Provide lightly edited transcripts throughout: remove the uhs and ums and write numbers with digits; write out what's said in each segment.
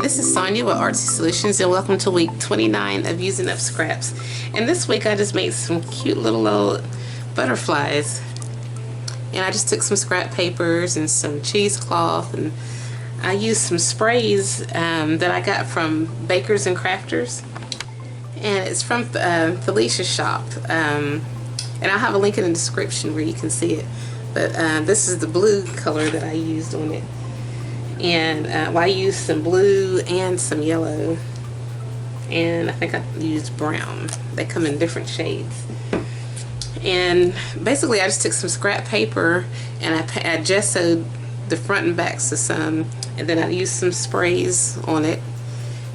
this is Sonia with Artsy Solutions, and welcome to week 29 of using up scraps. And this week I just made some cute little old butterflies. And I just took some scrap papers and some cheesecloth, and I used some sprays that I got from Bakers and Crafters. And it's from Felicia's shop. And I'll have a link in the description where you can see it. But this is the blue color that I used on it. And I used some blue and some yellow, and I think I used brown. They come in different shades. And basically I just took some scrap paper and I gessoed the front and backs of some, and then I used some sprays on it,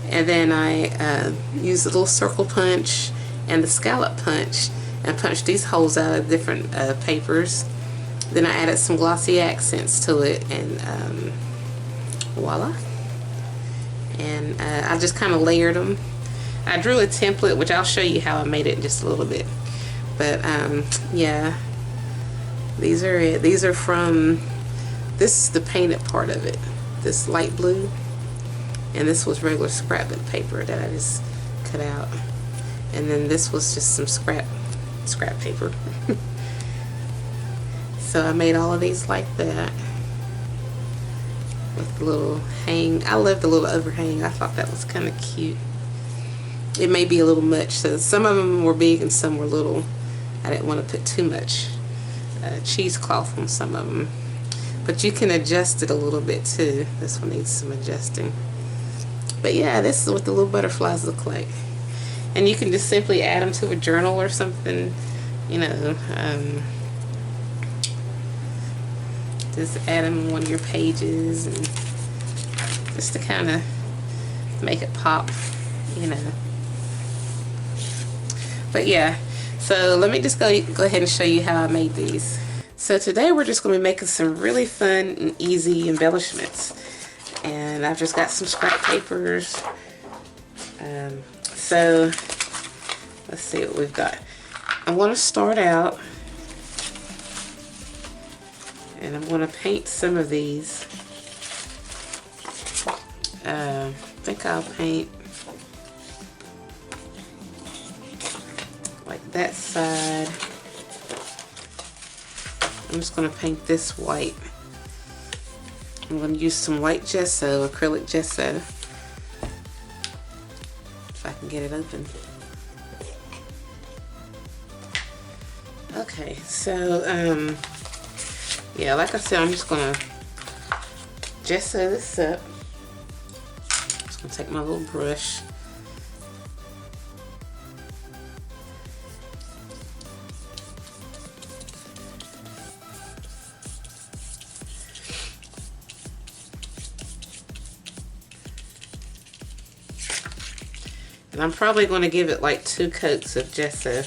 and then I used a little circle punch and the scallop punch and punched these holes out of different papers. Then I added some glossy accents to it, and voila. And I just kind of layered them. I drew a template, which I'll show you how I made it in just a little bit. But yeah, these are it. These are from, this is the painted part of it, this light blue, and this was regular scrapbook paper that I just cut out, and then this was just some scrap paper. So I made all of these like that, with the little hang. I love the little overhang. I thought that was kind of cute. It may be a little much, so some of them were big and some were little. I didn't want to put too much cheesecloth on some of them, but you can adjust it a little bit too. This one needs some adjusting. But yeah, this is what the little butterflies look like, and you can just simply add them to a journal or something, you know. Just add them on one of your pages, and just to kind of make it pop, you know. But yeah, so let me just go ahead and show you how I made these. So today we're just going to be making some really fun and easy embellishments, and I've just got some scrap papers. So let's see what we've got. I want to start out, and I'm going to paint some of these. I think I'll paint like that side. I'm just going to paint this white. I'm going to use some white gesso, acrylic gesso, if I can get it open. Okay, so yeah, like I said, I'm just gonna gesso this up. Just gonna take my little brush. And I'm probably gonna give it like 2 coats of gesso.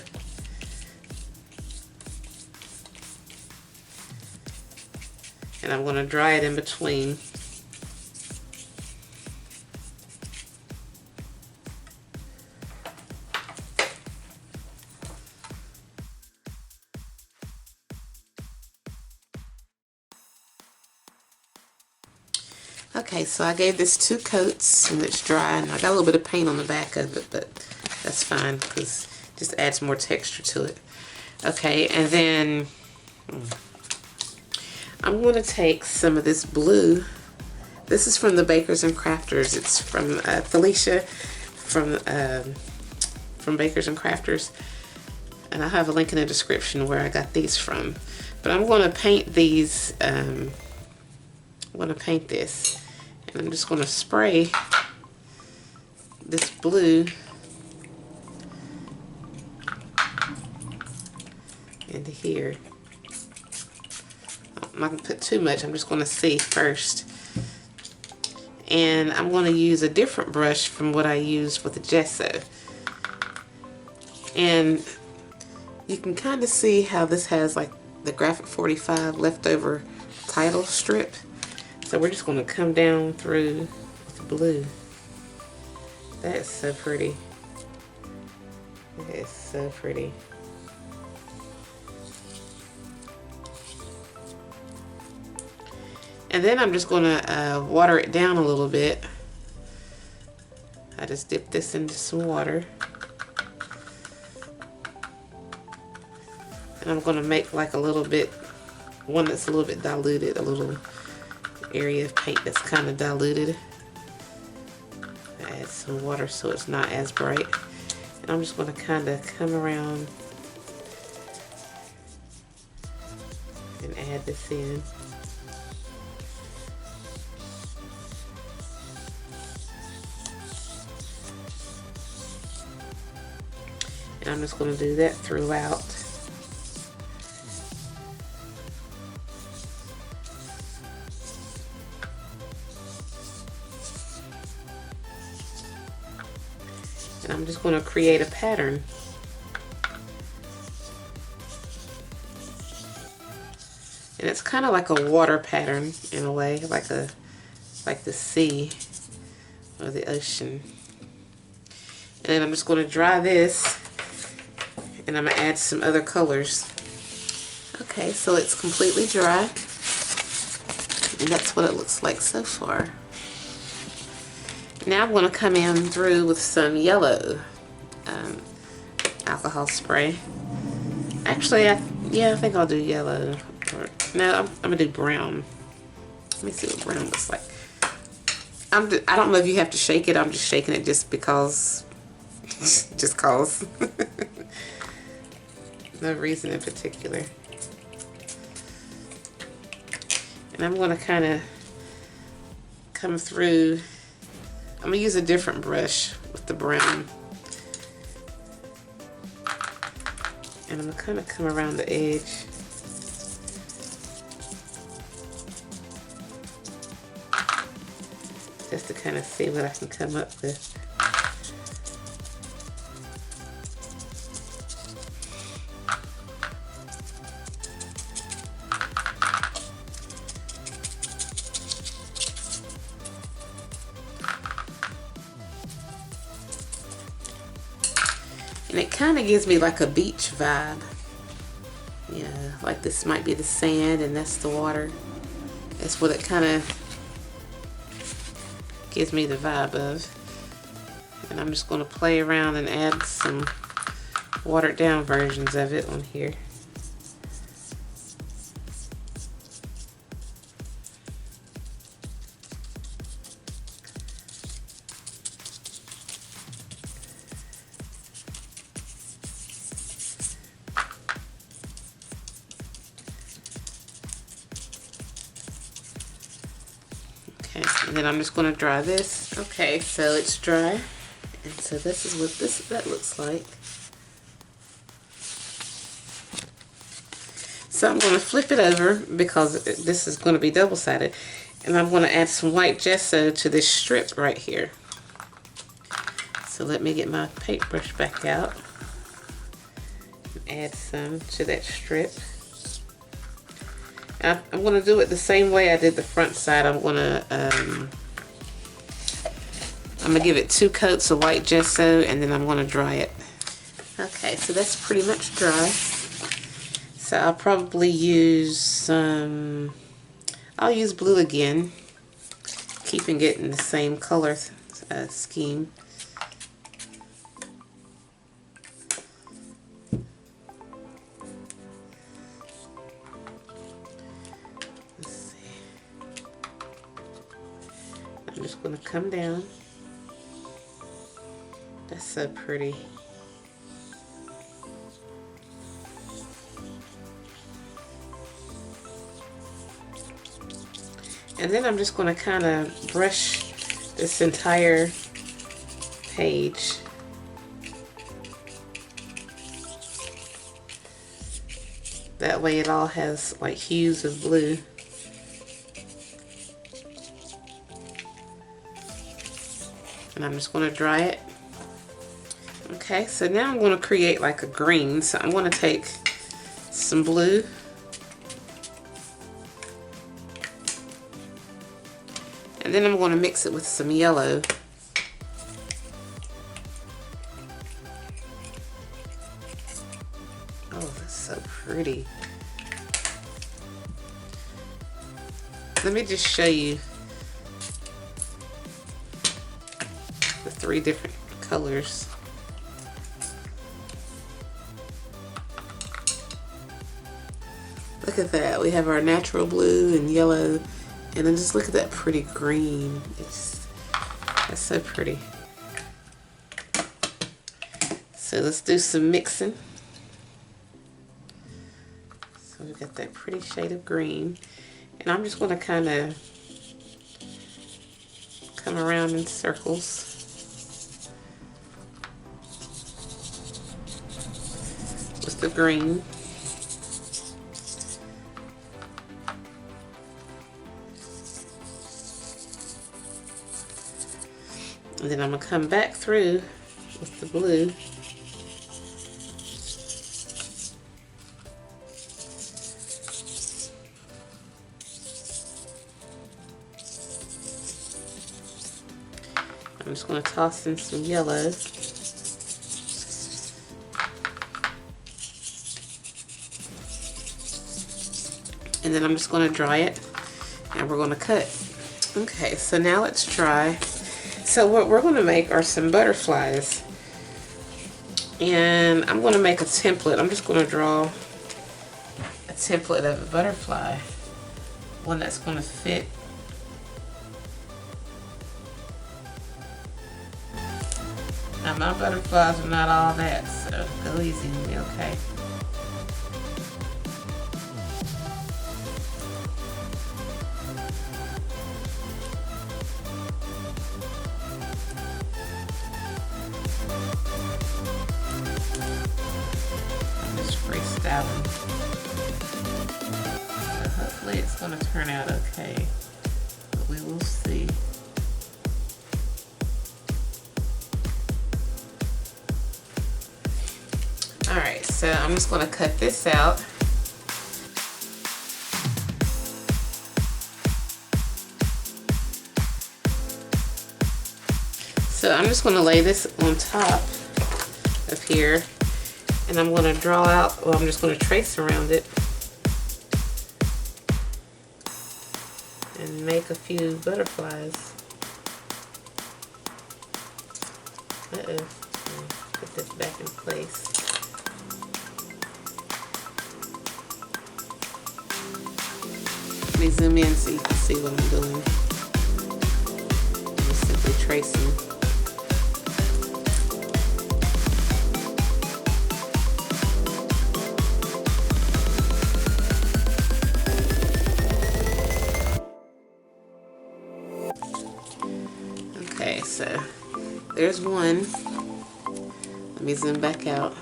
And I'm going to dry it in between. Okay, so I gave this 2 coats and it's dry, and I got a little bit of paint on the back of it, but that's fine because it just adds more texture to it. Okay, and then I'm going to take some of this blue. This is from the Bakers and Crafters. It's from Felicia from Bakers and Crafters. And I'll have a link in the description where I got these from. But I'm going to paint these. I'm going to paint this. And I'm just going to spray this blue into here. I'm not going to put too much. I'm just going to see first. And I'm going to use a different brush from what I used with the gesso. And you can kind of see how this has like the Graphic 45 leftover title strip. So we're just going to come down through with the blue. That is so pretty. That is so pretty. And then I'm just going to water it down a little bit I just dip this into some water. And I'm going to make like a little bit, one that's a little bit diluted, a little area of paint that's kind of diluted. Add some water so it's not as bright. And I'm just going to kind of come around and add this in. And I'm just going to do that throughout. And I'm just going to create a pattern. And it's kind of like a water pattern in a way, like the sea or the ocean. And then I'm just going to dry this, and I'm going to add some other colors. Okay, so it's completely dry, and that's what it looks like so far. Now I'm going to come in through with some yellow alcohol spray. Actually, I think I'll do yellow. No, I'm going to do brown. Let me see what brown looks like. I don't know if you have to shake it. I'm just shaking it just because. Just cause. No reason in particular. And I'm going to kind of come through. I'm going to use a different brush with the brown. And I'm going to kind of come around the edge. Just to kind of see what I can come up with. And it kind of gives me like a beach vibe. Yeah, like this might be the sand and that's the water. That's what it kind of gives me the vibe of. And I'm just going to play around and add some watered down versions of it on here. Okay, and then I'm just going to dry this. Okay, so it's dry, and so this is what that looks like. So I'm going to flip it over because this is going to be double-sided, and I'm going to add some white gesso to this strip right here. So let me get my paintbrush back out and add some to that strip. I'm going to do it the same way I did the front side. I'm going to give it 2 coats of white gesso, and then I'm going to dry it. Okay, so that's pretty much dry. So I'll probably use I'll use blue again, keeping it in the same color scheme. I'm just going to come down. That's so pretty. And then I'm just going to kind of brush this entire page. That way it all has like hues of blue. And I'm just going to dry it. Okay, so now I'm going to create like a green. So I'm going to take some blue. And then I'm going to mix it with some yellow. Oh, that's so pretty. Let me just show you the 3 different colors. Look at that. We have our natural blue and yellow, and then just look at that pretty green. That's so pretty. So let's do some mixing. So we've got that pretty shade of green, and I'm just going to kind of come around in circles with the green. And then I'm going to come back through with the blue. I'm just going to toss in some yellow. And then I'm just going to dry it, and we're going to cut. Okay, so now it's dry. So what we're going to make are some butterflies, and I'm going to make a template. I'm just going to draw a template of a butterfly, one that's going to fit. Now my butterflies are not all that, so go easy on me, okay? So hopefully it's going to turn out okay, but we will see. Alright, so I'm just going to cut this out. So I'm just going to lay this on top of here. And I'm going to draw out, well, I'm just going to trace around it and make a few butterflies. Uh-oh. Put this back in place. Let me zoom in so you can see what I'm doing. I'm just simply tracing. Okay, so there's one. Let me zoom back out.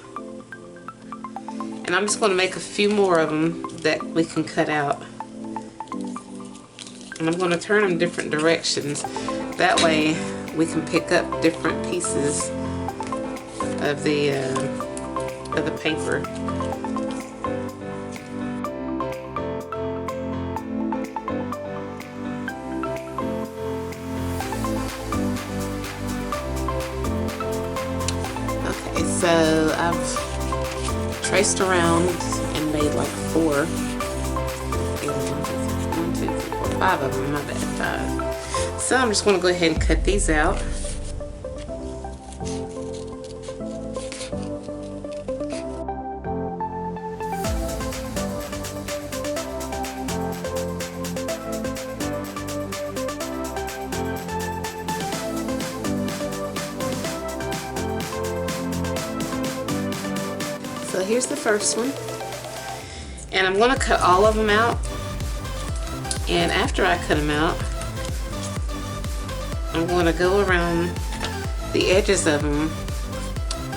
And I'm just going to make a few more of them that we can cut out. And I'm going to turn them different directions. That way we can pick up different pieces of the paper. So I've traced around and made like 4. 5 of them, my bad, 5. So I'm just going to go ahead and cut these out. So here's the first one, and I'm going to cut all of them out, and after I cut them out, I'm going to go around the edges of them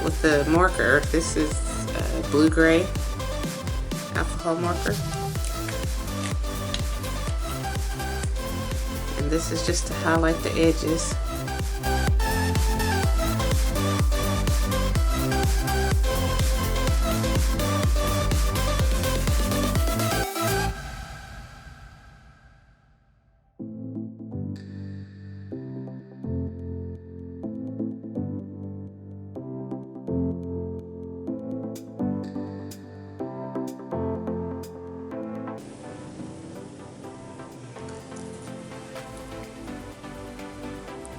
with the marker. This is blue-gray alcohol marker, and this is just to highlight the edges.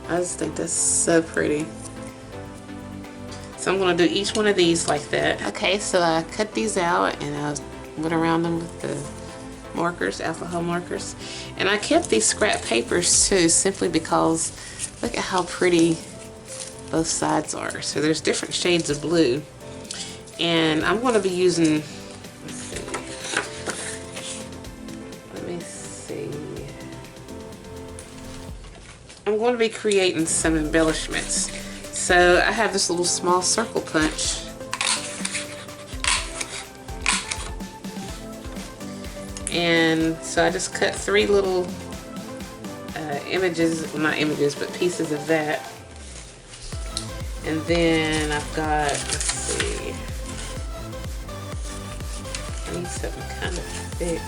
I just think that's so pretty. So I'm going to do each one of these like that. Okay, so I cut these out and I went around them with the markers, alcohol markers. And I kept these scrap papers too, simply because look at how pretty both sides are. So there's different shades of blue. And I'm going to be using, let me see. I'm going to be creating some embellishments. So I have this little small circle punch. And so I just cut 3 little images, well, not images, but pieces of that. And then I've got, let's see, I need something kind of thick.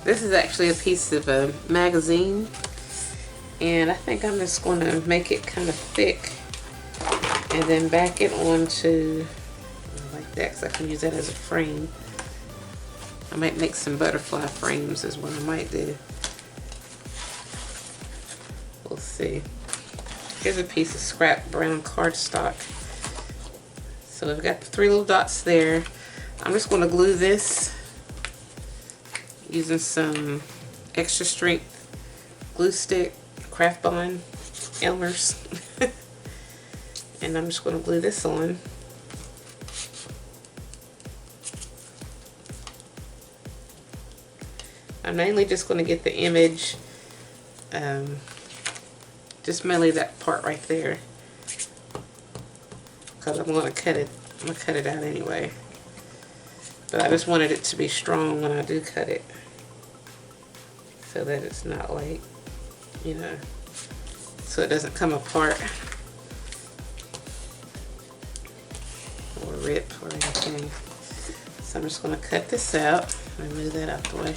This is actually a piece of a magazine, and I think I'm just going to make it kind of thick and then back it onto like that, because I can use that as a frame. I might make some butterfly frames is what I might do. We'll see. Here's a piece of scrap brown cardstock. So we've got the 3 little dots there. I'm just going to glue this using some extra strength glue stick, Craft Bond, Elmer's. And I'm just going to glue this on. I'm mainly just going to get the image, just mainly that part right there, because I'm going to cut it. I'm going to cut it out anyway. But I just wanted it to be strong when I do cut it, so that it's not like, you know, so it doesn't come apart or rip or anything. So I'm just going to cut this out and move that out the way.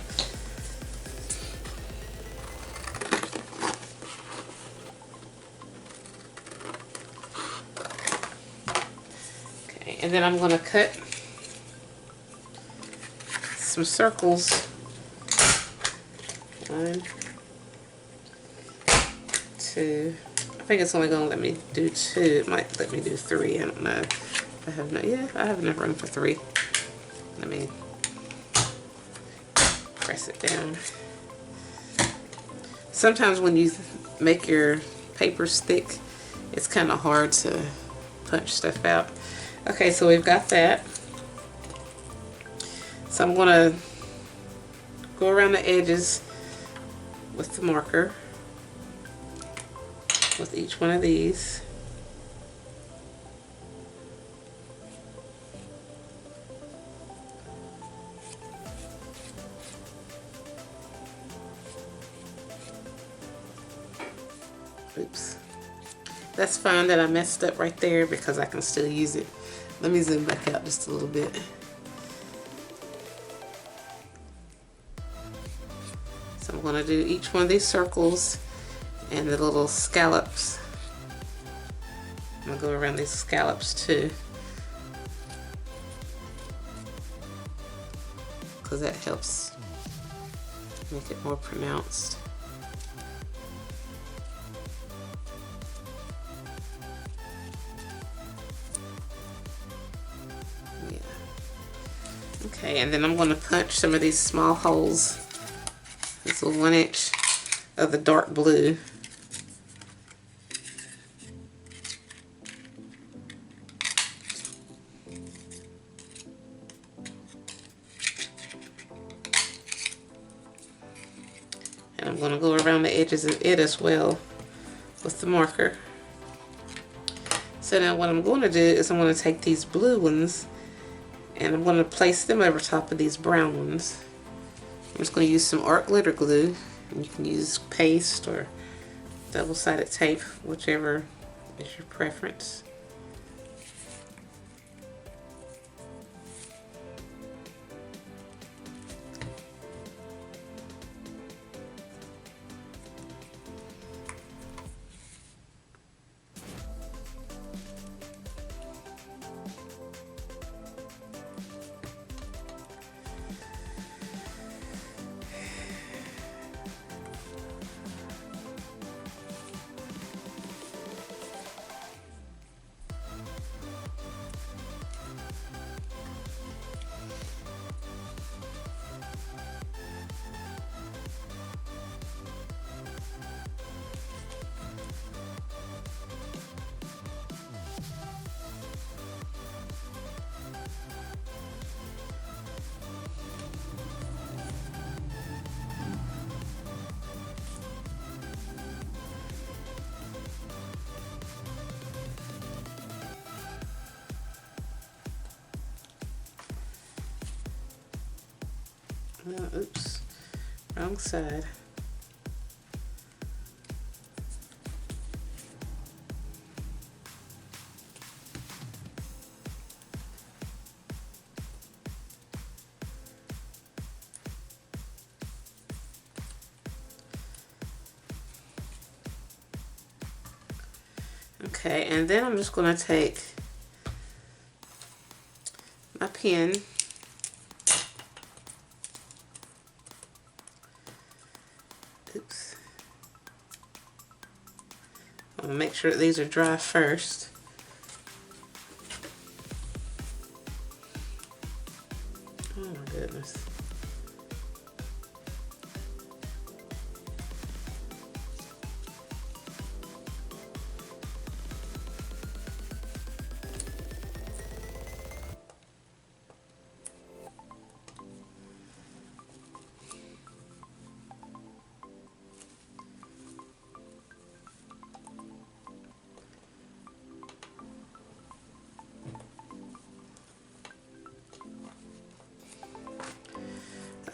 Okay, and then I'm going to cut some circles. 1, 2. I think it's only going to let me do 2. It might let me do 3. I don't know. I have no. Yeah, I have enough room for 3. Let me press it down. Sometimes when you make your papers thick, it's kind of hard to punch stuff out. Okay, so we've got that. So I'm going to go around the edges with the marker with each one of these. Oops. That's fine that I messed up right there, because I can still use it. Let me zoom back out just a little bit. So I'm going to do each one of these circles and the little scallops. I'm going to go around these scallops too, because that helps make it more pronounced. Yeah. Okay, and then I'm going to punch some of these small holes. This little 1 inch of the dark blue. And I'm going to go around the edges of it as well with the marker. So now what I'm going to do is I'm going to take these blue ones and I'm going to place them over top of these brown ones. I'm just going to use some art glitter glue. You can use paste or double-sided tape, whichever is your preference. Oops, wrong side. Okay, and then I'm just going to take my pen I'm going to make sure that these are dry first. Oh my goodness.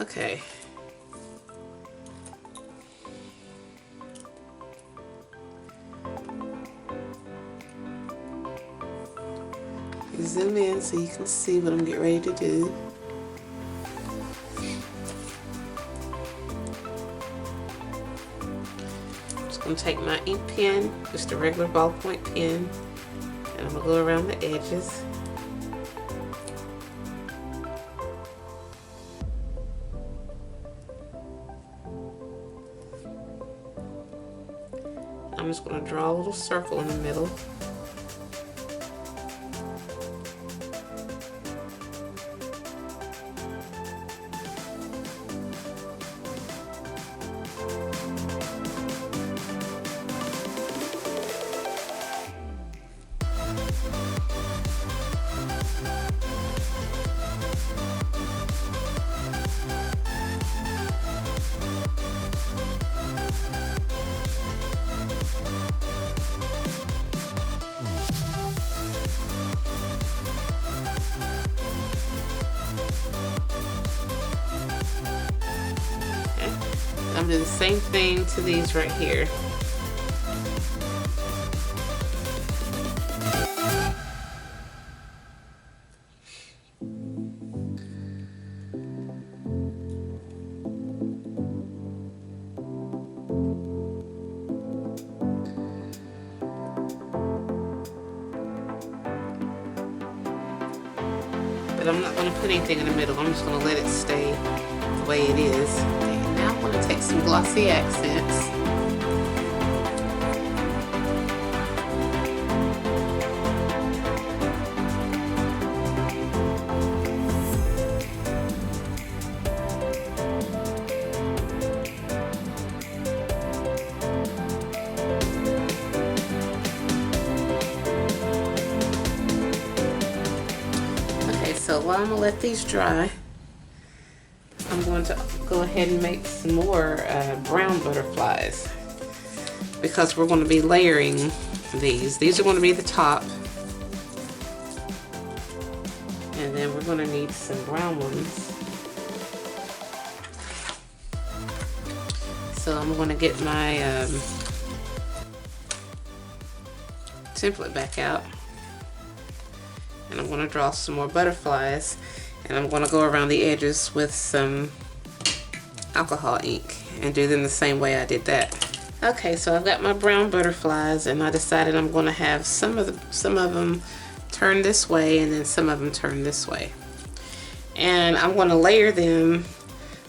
Okay. Zoom in so you can see what I'm getting ready to do. I'm just going to take my ink pen, just a regular ballpoint pen, and I'm going to go around the edges. I'm just going to draw a little circle in the middle. I'm doing the same thing to these right here. But I'm not going to put anything in the middle. I'm just going to let it stay the way it is. Okay, now I'm going to take some glossy accents. So while I'm going to let these dry, I'm going to go ahead and make some more brown butterflies, because we're going to be layering these. These are going to be the top, and then we're going to need some brown ones. So I'm going to get my template back out. And I'm going to draw some more butterflies, and I'm going to go around the edges with some alcohol ink and do them the same way I did that. Okay, so I've got my brown butterflies, and I decided I'm going to have some of them turn this way and then some of them turn this way. And I'm going to layer them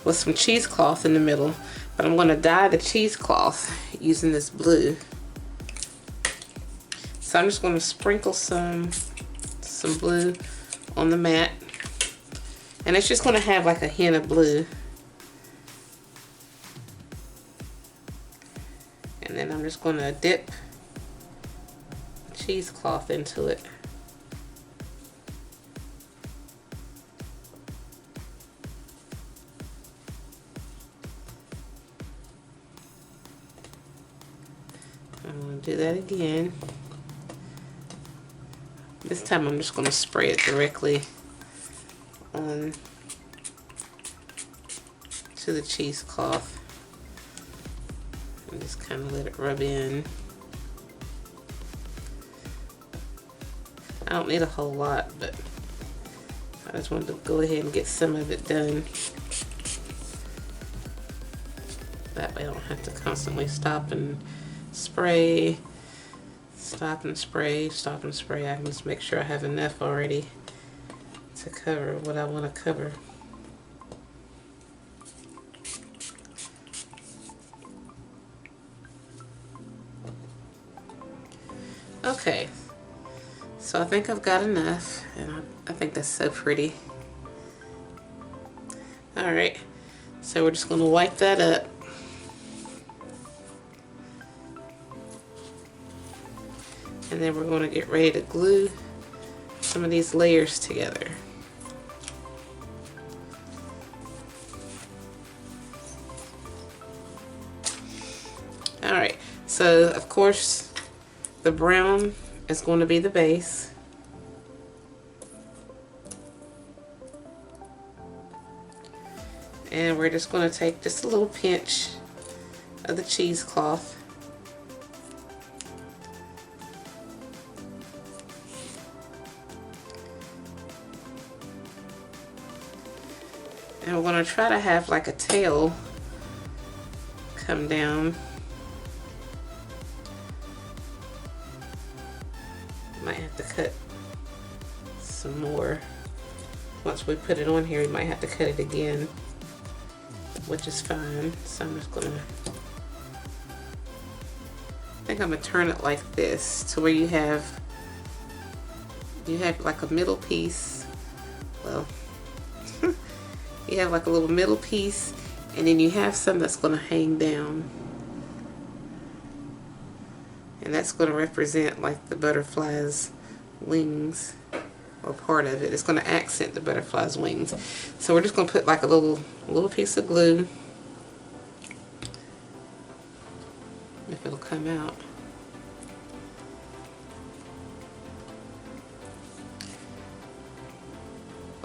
with some cheesecloth in the middle, but I'm going to dye the cheesecloth using this blue. So I'm just going to sprinkle some blue on the mat, and it's just going to have like a hint of blue, and then I'm just going to dip cheesecloth into it. I'm going to do that again. This time I'm just going to spray it directly on to the cheesecloth and just kind of let it rub in. I don't need a whole lot, but I just wanted to go ahead and get some of it done. That way I don't have to constantly stop and spray, stop and spray, stop and spray. I can just make sure I have enough already to cover what I want to cover. Okay, so I think I've got enough, and I think that's so pretty. Alright, so we're just going to wipe that up. And then we're going to get ready to glue some of these layers together. Alright, so of course the brown is going to be the base. And we're just going to take just a little pinch of the cheesecloth. And we're going to try to have like a tail come down. Might have to cut some more. Once we put it on here, we might have to cut it again, which is fine. So I'm just gonna, I think I'm gonna turn it like this to where you have like a middle piece. Well, you have like a little middle piece, and then you have some that's gonna hang down. And that's going to represent like the butterfly's wings, or part of it. It's going to accent the butterfly's wings. So we're just going to put like a little piece of glue, if it'll come out.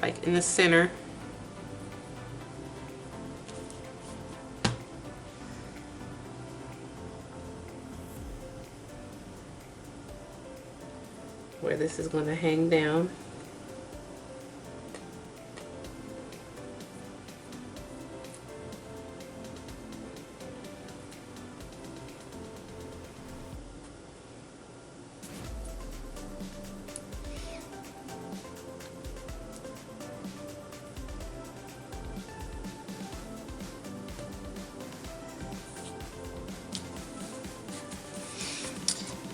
Like in the center. Where this is going to hang down.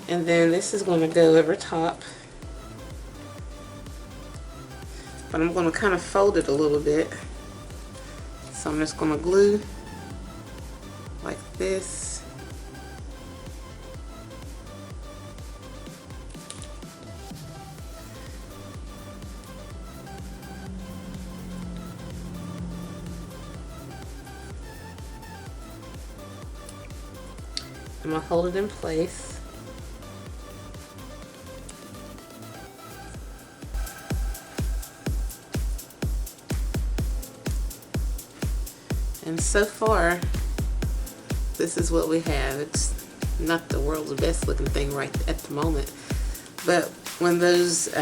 And then this is going to go over top. But I'm going to kind of fold it a little bit. So I'm just going to glue like this. I'm going to hold it in place. And so far, this is what we have. It's not the world's best looking thing right at the moment, but when those,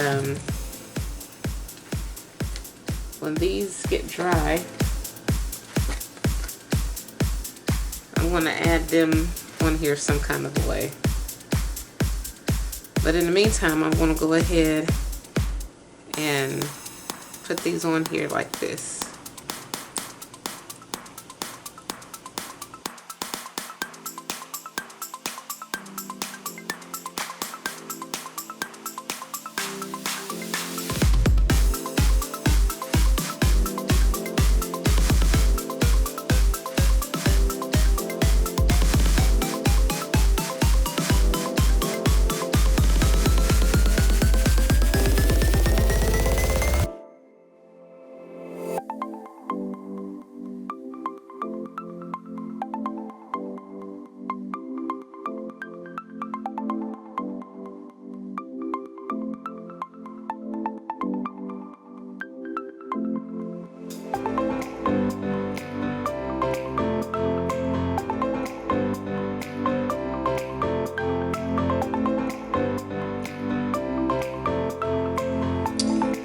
when these get dry, I'm going to add them on here some kind of a way. But in the meantime, I'm going to go ahead and put these on here like this.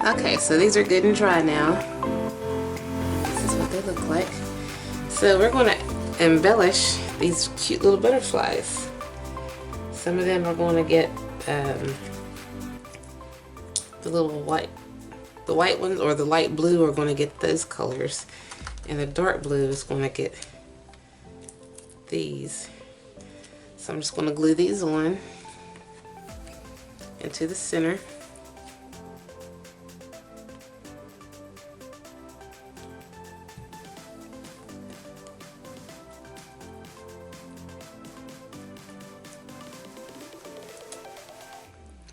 Okay, so these are good and dry now. This is what they look like. So we're going to embellish these cute little butterflies. Some of them are going to get the white ones, or the light blue are going to get those colors, and the dark blue is going to get these. So I'm just going to glue these on into the center.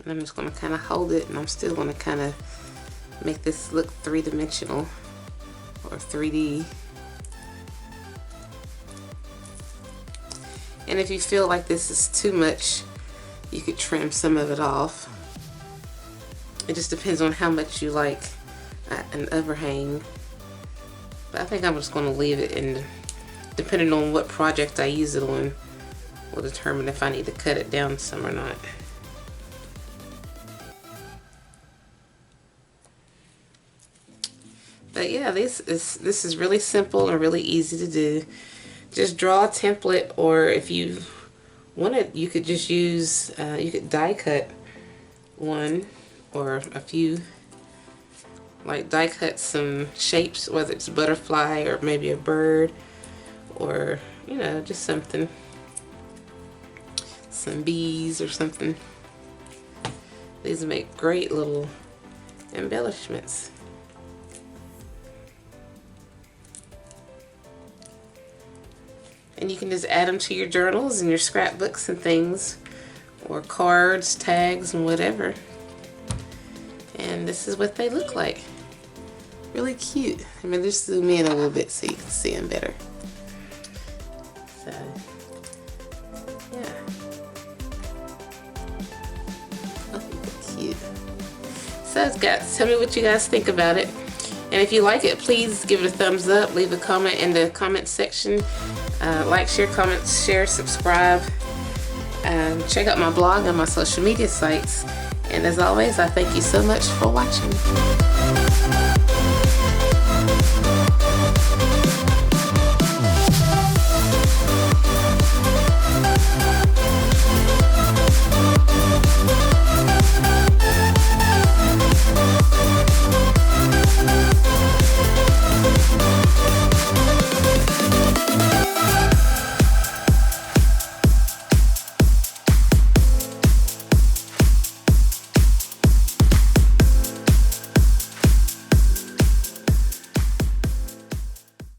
And I'm just going to kind of hold it, and I'm still going to kind of make this look three-dimensional or 3D. And if you feel like this is too much, you could trim some of it off. It just depends on how much you like an overhang. But I think I'm just going to leave it, and depending on what project I use it on will determine if I need to cut it down some or not. But yeah, this is really simple and really easy to do. Just draw a template, or if you wanted, you could just use, you could die cut one or a few, like die cut some shapes, whether it's a butterfly or maybe a bird, or you know, just something, some bees or something. These make great little embellishments. And you can just add them to your journals and your scrapbooks and things, or cards, tags, and whatever. And this is what they look like. Really cute. I mean, just zoom in a little bit so you can see them better. So, yeah. Oh, they're cute. So, guys, tell me what you guys think about it. And if you like it, please give it a thumbs up. Leave a comment in the comment section. Like, share, comment, share, subscribe. Check out my blog and my social media sites. And as always, I thank you so much for watching.